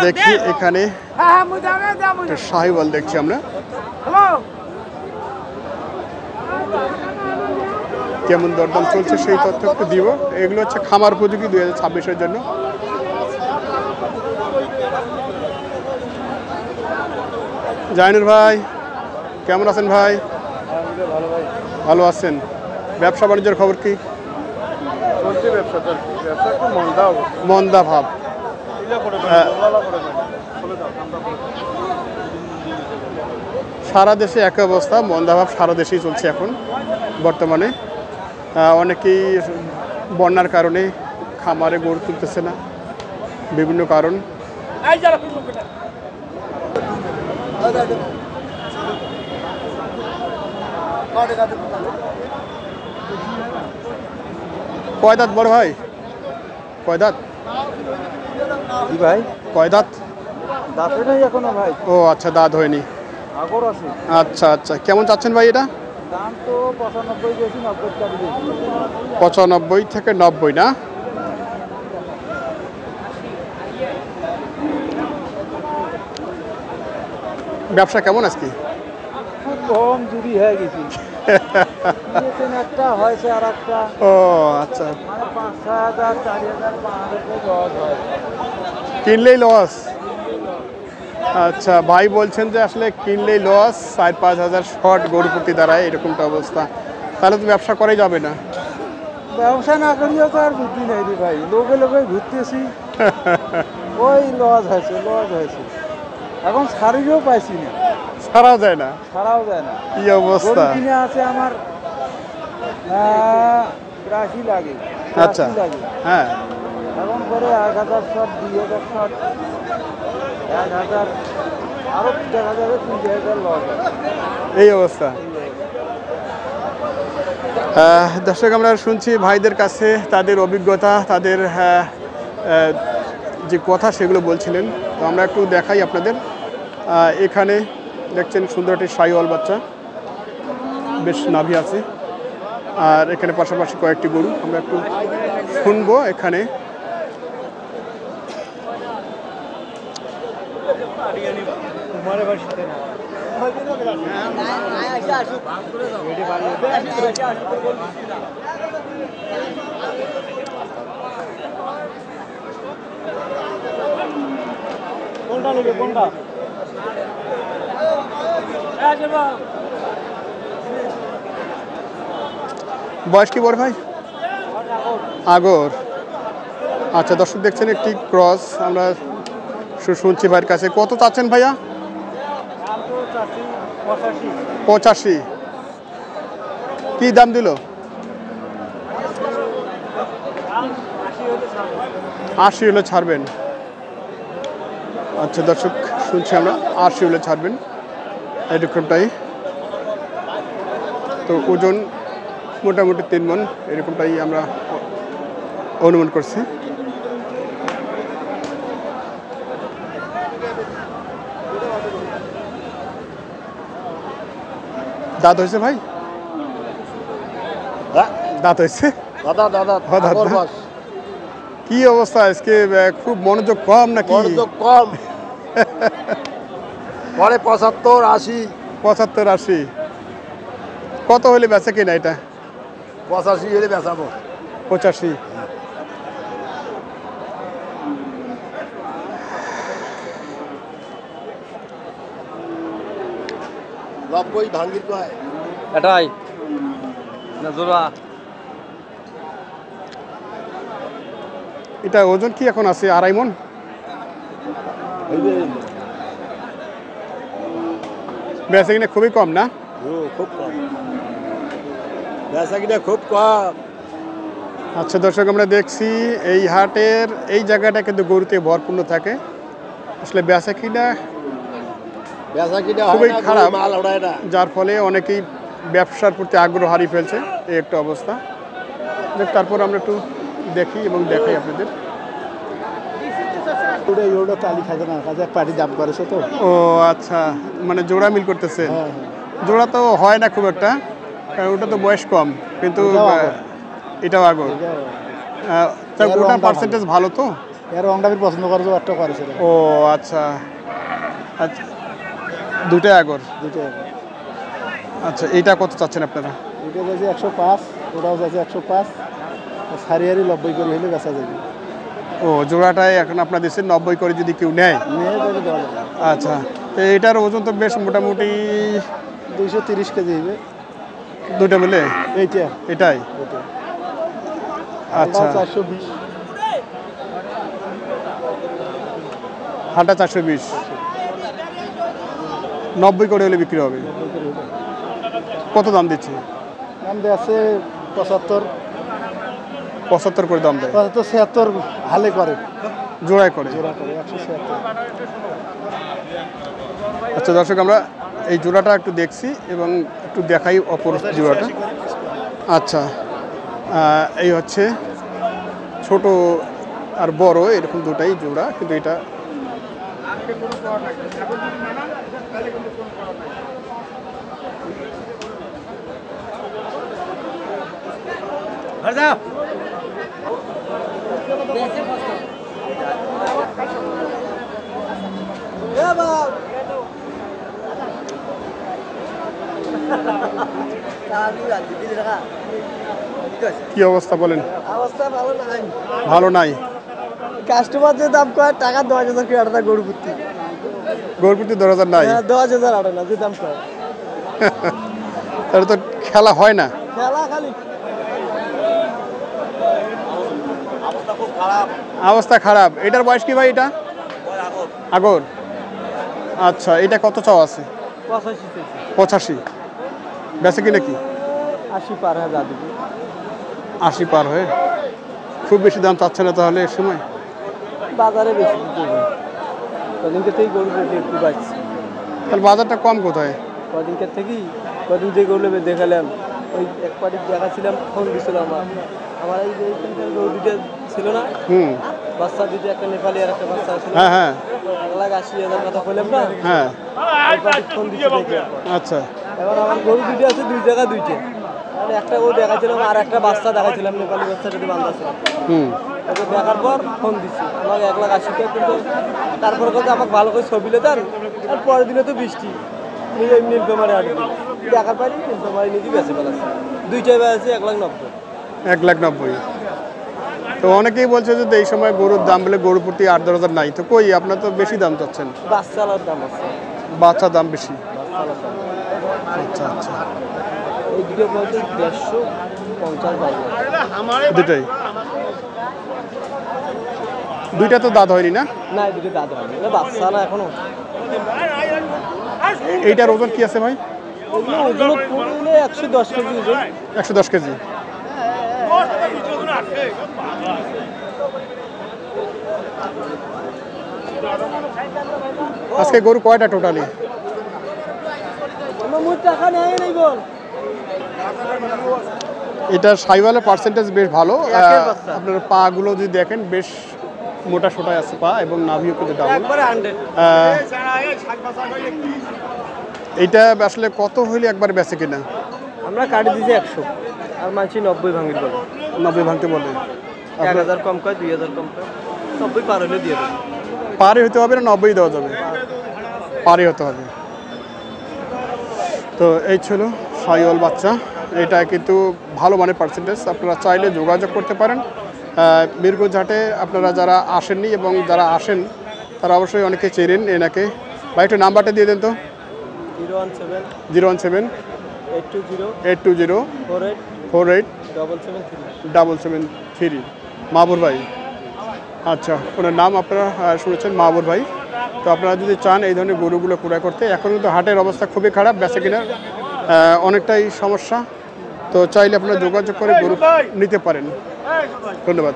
দেখি এখানে শাহিওয়াল দেখছি আমরা, কেমন দরদাম চলছে সেই তথ্য একটু দিব। এগুলো হচ্ছে খামার উপযোগী 2026-এর জন্য। জাহিনুর ভাই কেমন আছেন ভাই? ভালো আছেন। ব্যবসা বাণিজ্যের খবর কি? মন্দা ভাব। সারা দেশে একই অবস্থা, মন্দা ভাব সারা দেশেই চলছে এখন বর্তমানে। অনেকেই বন্যার কারণে খামারে গরু তুলতেছে না, বিভিন্ন কারণ। কয় দাঁত বড় ভাই? কয় দাঁত ভাই? কয় দাঁত? দাঁত নাই এখনো ভাই। ও আচ্ছা, দাঁত হয়নি। আগর আছে। আচ্ছা আচ্ছা, কেমন চাচ্ছেন ভাই এটা? দাম তো 95 বেশি, 90 টাকা বেশি। 95 থেকে 90 না? ব্যবসা কেমন আজকে? খুব কম চুরি হয়ে গেছি। একটা হয়েছে আর একটা। ও আচ্ছা, মানে 5,000 4,000 5,000 লস হয়। কিনলেই লস। আচ্ছা, ভাই বলছেন যে আসলে কিনলেই লস, 4-5 হাজার শর্ট গরু প্রতি দাঁড়ায়, এরকমটা অবস্থা। তাহলে তো ব্যবসা করাই যাবে না। ব্যবসা না করিও তো আর বুদ্ধি নেই রে ভাই, লোকে লোকে ঘুরতেছি। ওই লস হয়েছে, লস হয়েছে। এখন ছাড়িও পাইছি না, ছাড়াও যায় না। ছাড়াও যায় না। কি অবস্থা! কিনে আছে আমার 82 লাগে। আচ্ছা, হ্যাঁ। এখন করে 1,000 শট, 2,000 শট, 1,000 আরো দেখা যাবে 3,000 লস। এই অবস্থা। দর্শক, আমরা শুনছি ভাইদের কাছে তাদের অভিজ্ঞতা, তাদের যে কথা সেগুলো বলছিলেন। তো আমরা একটু দেখাই আপনাদের। এখানে দেখছেন সুন্দর একটি শাহিওয়াল বাচ্চা, বেশ নাভি আছে। আর এখানে পাশাপাশি কয়েকটি গরু আমরা একটু শুনবো এখানে। কোনটা নেবে, কোনটা? বয়স কি বড় ভাই? আগর। আচ্ছা, দর্শক দেখছেন একটি ক্রস আমরা শুনছি ভাইয়ের কাছে। কত চাচ্ছেন ভাইয়া? 85। কি দাম দিল? 80 হলে ছাড়বেন। আচ্ছা দর্শক, শুনছি আমরা 80 হলে ছাড়বেন, এরকমটাই। তো ওজন মোটামুটি 3 মণ, এরকমটাই আমরা অনুমান করছি। দাঁত হয়েছে ভাই? দাঁত হয়েছে? কি অবস্থা আজকে? খুব মনোযোগ কম নাকি? মনোযোগ কম। পরে 75, 80। 75, 80। কত হলে বেচা কিনা এটা? 85 হলে বেচাবো। 85। ভাঙ্গির কয় এটাই না জোড়া? এটা ওজন কি এখন আছে? 2.5 মণ। বেচা কিনা খুবই কম না? খুব কম বেচা কিনা, খুব কম। আচ্ছা দর্শক, আমরা দেখছি এই হাটের এই জায়গাটা কিন্তু গরুতে ভরপূর থাকে। আসলে বেচা কিনা খুবই খারাপ, যার ফলে অনেকেই ব্যবসার প্রতি আগ্রহ হারিয়ে ফেলছে, এই একটা অবস্থা। তারপর আমরা একটু দেখি এবং দেখাই আপনাদের। ও আচ্ছা, মানে জোড়া মিল করতেছে। জোড়া তো হয় না খুব একটা, কারণ ওটা তো বয়স কম, কিন্তু এটাও আগর। ওটার পার্সেন্টেজ ভালো তো? এর রংটা আমি পছন্দ করবো একটা করেছে। ও আচ্ছা আচ্ছা, দুটাই আগর। দুটোই আচ্ছা, এইটা কত চাচ্ছেন আপনারা? এটা যাচ্ছে 105, ওটাও যাচ্ছে 105, সারিয়ারি 90 করে হলে বেচা যাবে। ও জোড়াটায় এখন আপনার দেশের 90 করে যদি কেউ নেয়। তাহলে দেওয়া যাবে। আচ্ছা, তো এটার ওজন তো বেশ মোটামুটি 230 কেজি হবে দুটো মিলে। এইটা এটাই আচ্ছা, 420। হাঁটা 420, 90 করে হলে বিক্রি হবে। কত দাম দিচ্ছে? দাম দেওয়া আছে 75, 75 করে দাম দেয়। 75, 76 হালে করে, জোড়ায় করে। জোড়া করে 176। আচ্ছা দর্শক, আমরা এই জোড়াটা একটু দেখছি এবং একটু দেখাই অপর জোড়াটা। আচ্ছা, এই হচ্ছে ছোট আর বড় এরকম দুটাই জোড়া, কিন্তু এটা কি অবস্থা বলেন? অবস্থা ভালো নাই, ভালো নাই। কাস্টমার যে দাম কয় টাকা 10,000 করে আটা গরু প্রতি, গরুর প্রতি 10,000 নাই? 10,000 আটা না যে দাম কয়। তাহলে তো খেলা হয় না। খেলা খালি অবস্থা খারাপ। এটার বয়স কি ভাই? এটা আগর। আচ্ছা, এটা কত চাও আছে? 85। বেচে কি নাকি? 80 পার হয়ে যা দিবি। 80 পার হয়ে? খুব বেশি দাম চাচ্ছে না তাহলে এর সময়? বাজারে বেশি দিতে হবে, কদিনকে থেকেই গরু একটু বাড়ছে। তাহলে বাজারটা কম কোথায়? কদিনকের থেকেই, কদিন থেকে গরু দেখালাম, ওই এক পার্টি দেখাচ্ছিলাম, ফোন দিছিল আমার এই যে গরু দুটো ছিল না, বাচ্চা দুটো, একটা নেপালি আর একটা বাচ্চা ছিল। হ্যাঁ হ্যাঁ, 1,80,000 কথা বললাম না। হ্যাঁ ফোন দিচ্ছে। আচ্ছা, এবার আমার গরু দুটো আছে, দুই জায়গা দুইটা, মানে একটা গরু দেখাচ্ছিলাম আর একটা বাচ্চা দেখাচ্ছিলাম, নেপালি বাচ্চা যদি বান্ধা ছিল। ওকে দেখার পর ফোন দিচ্ছি, আমাকে 1,80,000 টাকা, কিন্তু তারপরে কথা আমাকে ভালো করে ছবি দেন। আর পরের দিনে তো বৃষ্টি, নীলফামারি আটবে দেখার পারি, নীলফামারি নিয়ে বেঁচে ফেলাচ্ছে। দুইটাই বেড়েছে 1,90,000। 1,90,000। তো অনেকেই বলছে যে এই সময় গরুর দাম বলে গরু প্রতি 8-10,000 নাই, তো কই আপনার তো বেশি দাম চাচ্ছেন। বাচ্চালার দাম আছে, বাচ্চার দাম বেশি। বাচ্চালার দাম। আচ্ছা আচ্ছা, এই দুটো বলতে 150 বাড়বে। দুটাই? দুইটা তো দাঁত হয়নি না? না, এই দুটো দাঁত হবে, বাচ্চা না এখনো। এইটার ওজন কি আছে ভাই? ওজন 110 কেজি ওজন। 110 কেজি। আজকে গরু কয়টা টোটালি? টাকা নেই নাই বল। এটা সাইওয়ালের পার্সেন্টেজ বেশ ভালো। আপনার পা গুলো যদি দেখেন বেশ মোটা সোটায় আছে পা, এবং নাভিও কিন্তু ডাবল। এইটা আসলে কত হইলে একবার বেচে কিনা? আমরা কাটি দিয়েছি 100, আর মানছি 90 ভাঙির বলে। 90 ভাঙতে বলে? 1,000 কম কয়, 2,000 কম কয়, 90 পার হলে দিয়ে দেবে। পারে হতে হবে না 90 দেওয়া যাবে? পারে হতে হবে। তো এই ছিল সাইওয়াল বাচ্চা। এটা কিন্তু ভালো মানের পার্সেন্টেজ। আপনারা চাইলে যোগাযোগ করতে পারেন। মিরগঞ্জ হাটে আপনারা যারা আসেননি এবং যারা আসেন তারা অবশ্যই অনেকে চেনেন এনাকে। ভাই একটু নাম্বারটা দিয়ে দেন তো। 017 820 48 773। মাহবুর ভাই। আচ্ছা, ওনার নাম আপনারা শুনেছেন, মাহবুর ভাই। তো আপনারা যদি চান এই ধরনের গরুগুলো ক্রয় করতে, এখন কিন্তু হাটের অবস্থা খুবই খারাপ, বেচা কিনার অনেকটাই সমস্যা। তো চাইলে আপনারা যোগাযোগ করে গরু নিতে পারেন। ধন্যবাদ।